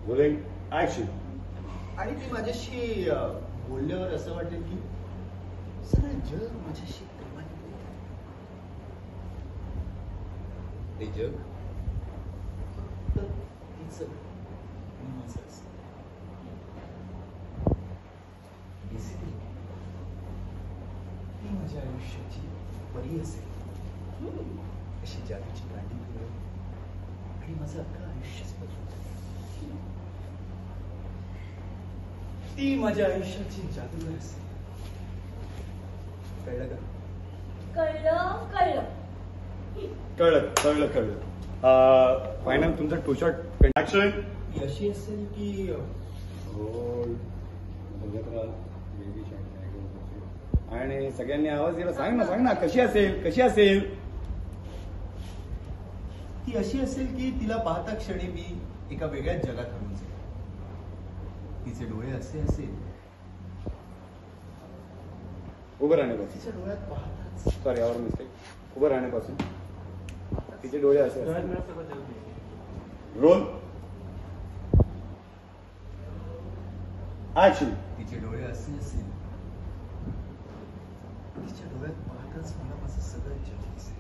Rolling action. आणि ती माझ्याशी बोलल्यावर असं वाटेल की सगळं जग माझ्याशी प्रेमाने बोलतं. ते जग फक्त तिचं आणि माझं असतं. बेसिकली ती माझ्या आयुष्याची परी असेल, अशी जादूची गाडी फिरव आणि माझं अख्खं आयुष्यच बदलून जाईल. ती माझ्या आयुष्याची जादूगर असेल. कळलं का? कळलं कळलं. कळलं कळलं कळलं. फायनल तुमचं टू शॉट ऍक्शन. ती अशी असेल की आणि सगळ्यांनी आवाज दिला. सांग ना सांग ना, कशी असेल कशी असेल? ती अशी असेल की तिला पाहता क्षणी मी एका वेगळ्याच जगात हरवून जाईल. तिचे डोळे असे असेल, उभं राहण्यापासून. तिच्या डोळ्यात पाहताच सॉरी आवर मिस्टेक. उभं राहण्यापासून तिचे डोळे असे असतील. Roll action. तिचे डोळे असे असेल, तिच्या डोळ्यात पाहताच मला माझं सगळं जग दिसेल.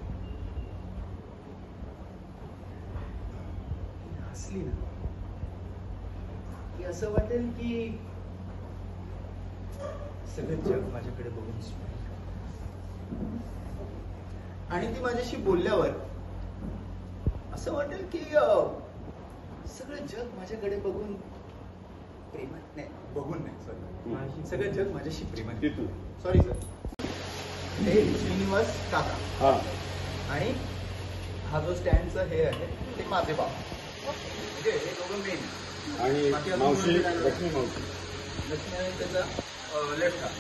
ती हसली ना की असं वाटेल की सगळं जग माझ्याकडे बघून स्माईल करतं. आणि ती माझ्याशी बोलल्यावर असं वाटेल की सगळं जग माझ्याकडे बघून प्रेमात नाही, बघून नाही, सॉरी, सगळं जग माझ्याशी प्रेमात. तिथून सॉरी सर. हे श्रीनिवास काका हा. आणि हा जो स्टँडचा हे आहे ते माझे बाबा. म्हणजे हे दोघं मेन. आणि बाकी अजून मावशी कोणी नाही. लक्ष्मी मावशी. लक्ष्मी आणि त्याचा लेफ्ट हात.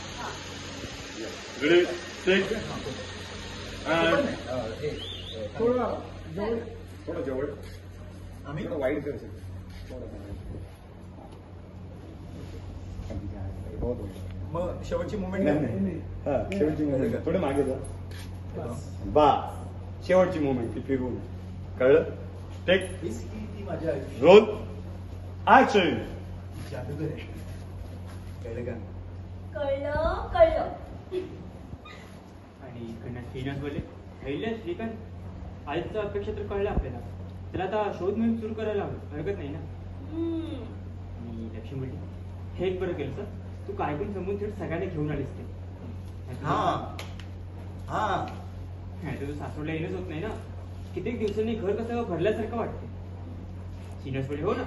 Ready take. थोडं जवळ आम्ही थोडं वाईट कर सकते. बहुत वाईट. मग शेवटची नाही मुवमेंट. नाही हा शेवटची मुवमेंट थोडे मागे जा. बा शेवटची मुवमेंट ती फिरवून. कळलं? टेक. ती माझ्या आयुष्यात रोल ऍक्शन. जादूगर आहे. कळलं का? कळलं कळलं. आणि इकडनं श्रीनिवास बोले, राहिलं श्रीकांत, आजचं अपेक्षा तर कळलं आपल्याला. त्याला आता शोध मोहीम सुरू करायला हरकत नाही ना. आणि लक्ष्मी बोलली, हे एक बरं केलं सर, तू काय पण समजून थेट सगळ्यांना घेऊन आलीस ते. हा हा तू सासवडला येणंच होत नाही ना. कित्येक दिवसांनी घर कसं भरल्यासारखं वाटते. श्रीनिवास बोले, हो ना.